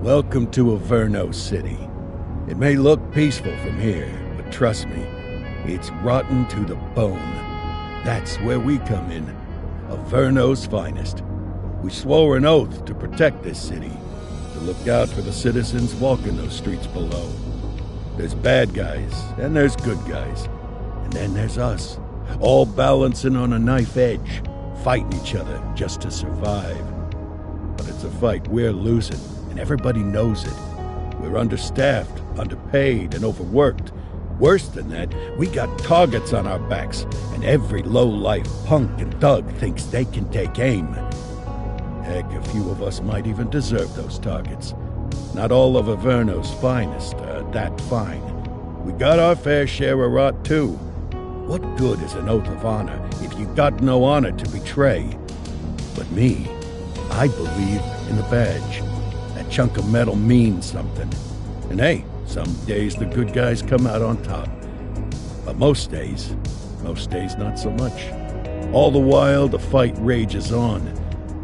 Welcome to Averno City. It may look peaceful from here, but trust me, it's rotten to the bone. That's where we come in. Averno's finest. We swore an oath to protect this city, to look out for the citizens walking those streets below. There's bad guys, and there's good guys. And then there's us, all balancing on a knife edge, fighting each other just to survive. But it's a fight we're losing, and everybody knows it. We're understaffed, underpaid, and overworked. Worse than that, we got targets on our backs, and every low-life punk and thug thinks they can take aim. Heck, a few of us might even deserve those targets. Not all of Averno's finest are that fine. We got our fair share of rot, too. What good is an oath of honor if you got no honor to betray? But me, I believe in the badge. That chunk of metal means something. And hey, some days the good guys come out on top. But most days not so much. All the while, the fight rages on.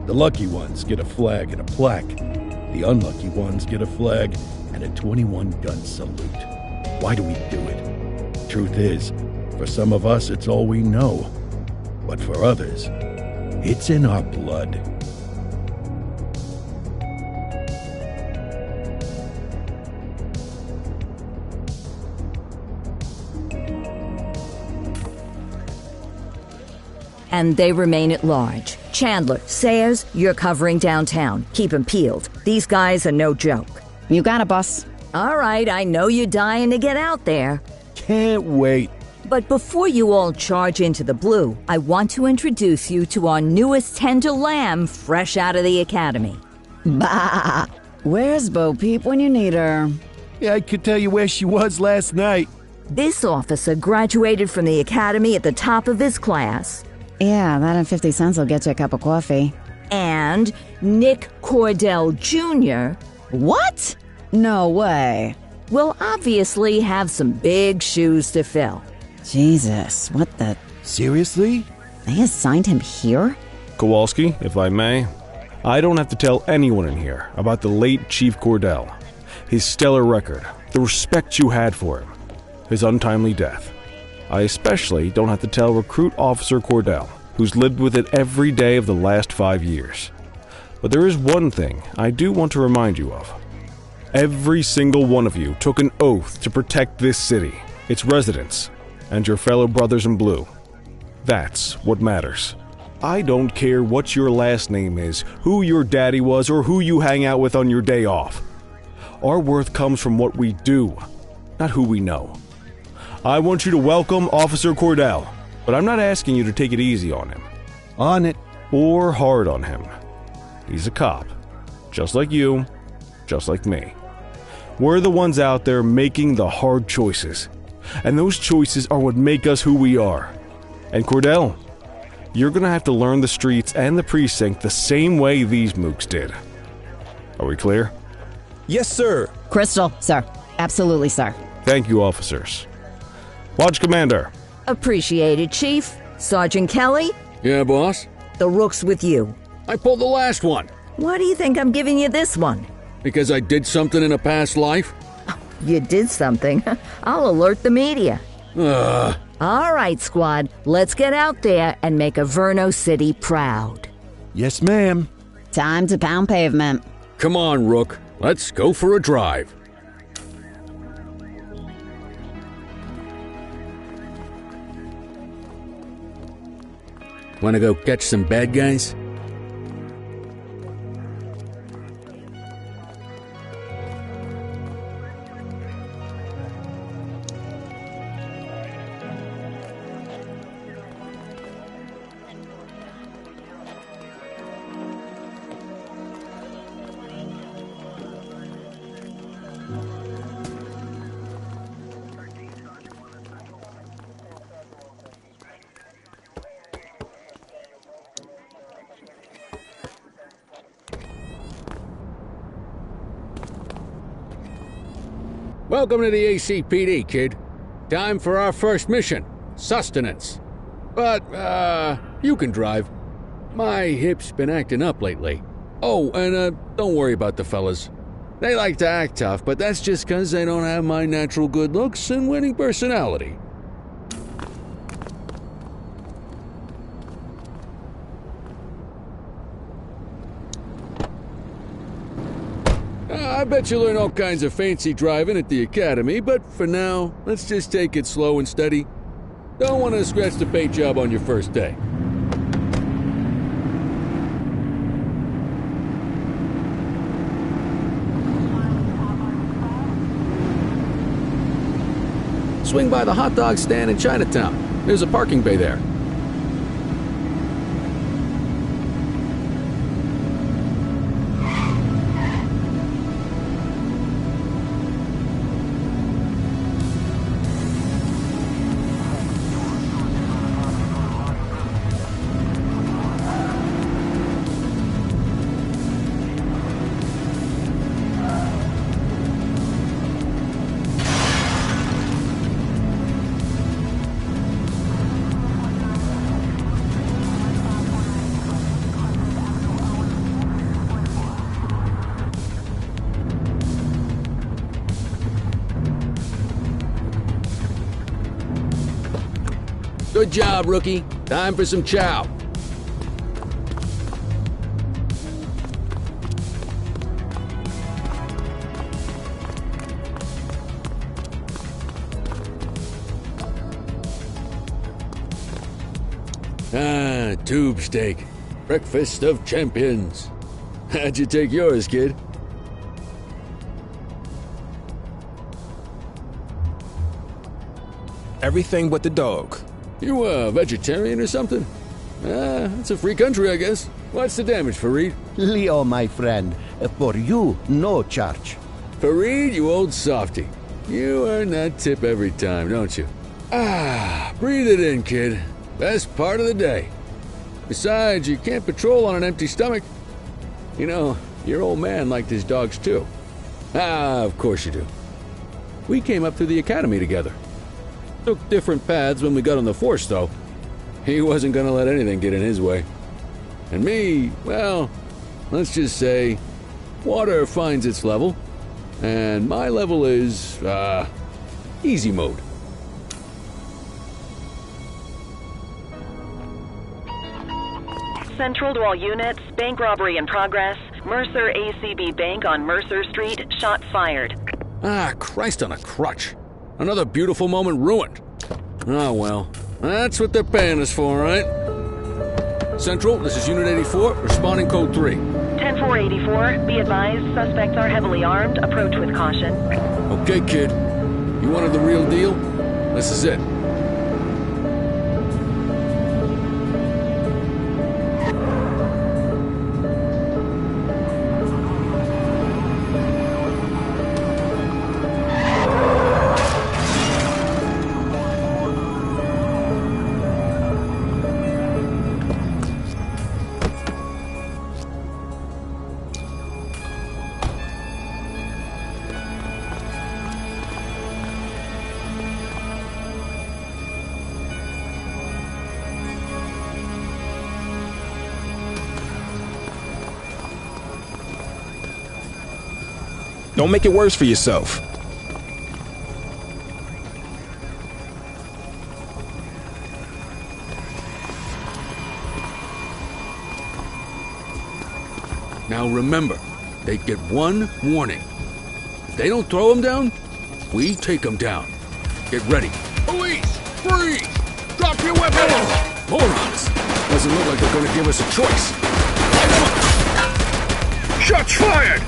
The lucky ones get a flag and a plaque. The unlucky ones get a flag and a 21-gun salute. Why do we do it? Truth is, for some of us, it's all we know. But for others, it's in our blood. And they remain at large. Chandler, Sayers, you're covering downtown. Keep 'em peeled. These guys are no joke. You got it, boss. All right, I know you're dying to get out there. Can't wait. But before you all charge into the blue, I want to introduce you to our newest tender lamb fresh out of the academy. Bah! Where's Bo Peep when you need her? Yeah, I could tell you where she was last night. This officer graduated from the academy at the top of his class. Yeah, that and 50 cents will get you a cup of coffee. And Nick Cordell Jr. What? No way. will obviously have some big shoes to fill. Jesus, what the... Seriously? They assigned him here? Kowalski, if I may, I don't have to tell anyone in here about the late Chief Cordell, his stellar record, the respect you had for him, his untimely death. I especially don't have to tell Recruit Officer Cordell, who's lived with it every day of the last 5 years. But there is one thing I do want to remind you of. Every single one of you took an oath to protect this city, its residents, and your fellow brothers in blue. That's what matters. I don't care what your last name is, who your daddy was, or who you hang out with on your day off. Our worth comes from what we do, not who we know. I want you to welcome Officer Cordell, but I'm not asking you to take it easy on him. On it. Or hard on him. He's a cop, just like you, just like me. We're the ones out there making the hard choices, and those choices are what make us who we are. And Cordell, you're gonna have to learn the streets and the precinct the same way these mooks did. Are we clear? Yes, sir. Crystal, sir. Absolutely, sir. Thank you, officers. Lodge Commander. Appreciated, Chief. Sergeant Kelly, Yeah, boss? the rook's with you. I pulled the last one. Why do you think I'm giving you this one? Because I did something in a past life? You did something. I'll alert the media. Ugh. All right, squad. Let's get out there and make Averno City proud. Yes, ma'am. Time to pound pavement. Come on, Rook. Let's go for a drive. Wanna go catch some bad guys? Welcome to the ACPD, kid. Time for our first mission, sustenance. But, you can drive. My hip's been acting up lately. Oh, and, don't worry about the fellas. They like to act tough, but that's just 'cause they don't have my natural good looks and winning personality. I bet you learn all kinds of fancy driving at the academy, but for now, let's just take it slow and steady. Don't want to scratch the paint job on your first day. Swing by the hot dog stand in Chinatown. There's a parking bay there. Good job, rookie. Time for some chow. Tube steak. Breakfast of champions. How'd you take yours, kid? Everything but the dog. You a vegetarian or something? It's a free country, I guess. What's the damage, Fareed? Leo, my friend, for you, no charge. Fareed, you old softy. You earn that tip every time, don't you? Breathe it in, kid. Best part of the day. Besides, you can't patrol on an empty stomach. You know, your old man liked his dogs too. Of course you do. We came up through the academy together. Took different paths when we got on the force, though. He wasn't gonna let anything get in his way. And me, well, let's just say, water finds its level, and my level is, easy mode. Central to all units, bank robbery in progress. Mercer ACB Bank on Mercer Street, shots fired. Christ on a crutch. Another beautiful moment ruined. Oh well, that's what they're paying us for, right? Central, this is Unit 84, responding code 3. 10-484, be advised, suspects are heavily armed, approach with caution. Okay, kid. You wanted the real deal? This is it. Don't make it worse for yourself. Now remember, they get one warning. If they don't throw them down, we take them down. Get ready. Police! Freeze! Drop your weapons! Morons! Doesn't look like they're gonna give us a choice. Shots fired!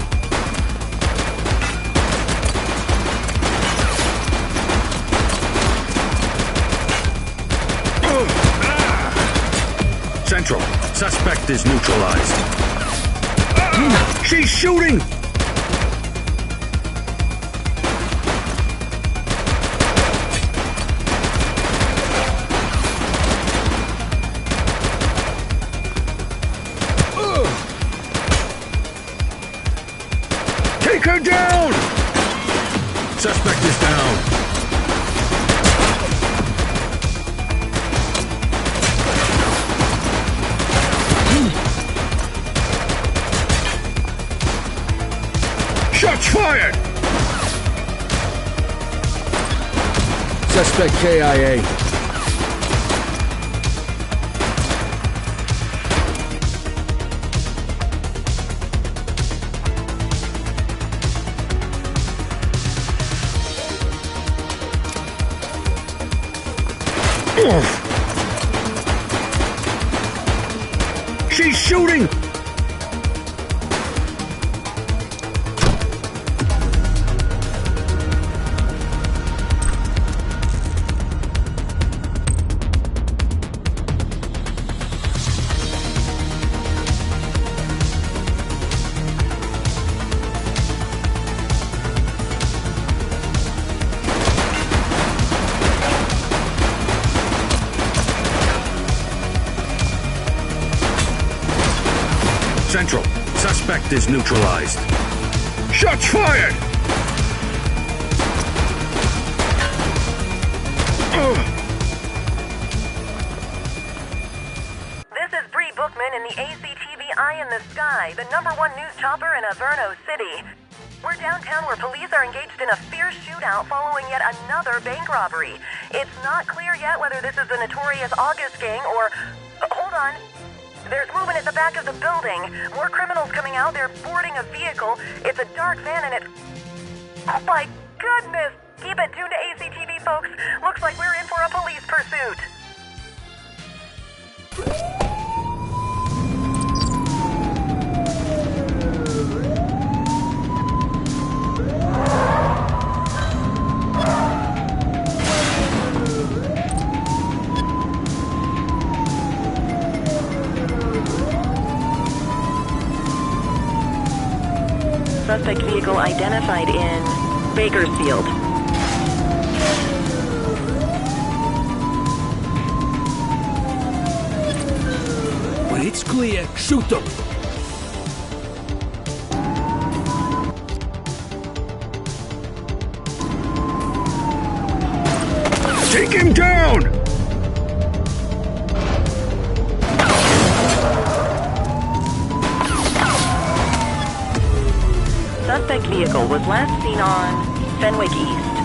Central, suspect is neutralized. She's shooting! Take her down! Suspect is down. Shots fired! Suspect KIA. She's shooting! Central, suspect is neutralized. Shots fired! This is Bree Bookman in the ACTV Eye in the Sky, the #1 news chopper in Averno City. We're downtown where police are engaged in a fierce shootout following yet another bank robbery. It's not clear yet whether this is the notorious August gang or... hold on. There's movement at the back of the building. More criminals coming out. They're boarding a vehicle. It's a dark van and it... oh my goodness! Keep it tuned to ACTV, folks. Looks like we're in for a police pursuit. Suspect vehicle identified in Bakersfield. When it's clear, shoot them! Take him down! Suspect vehicle was last seen on Fenwick East.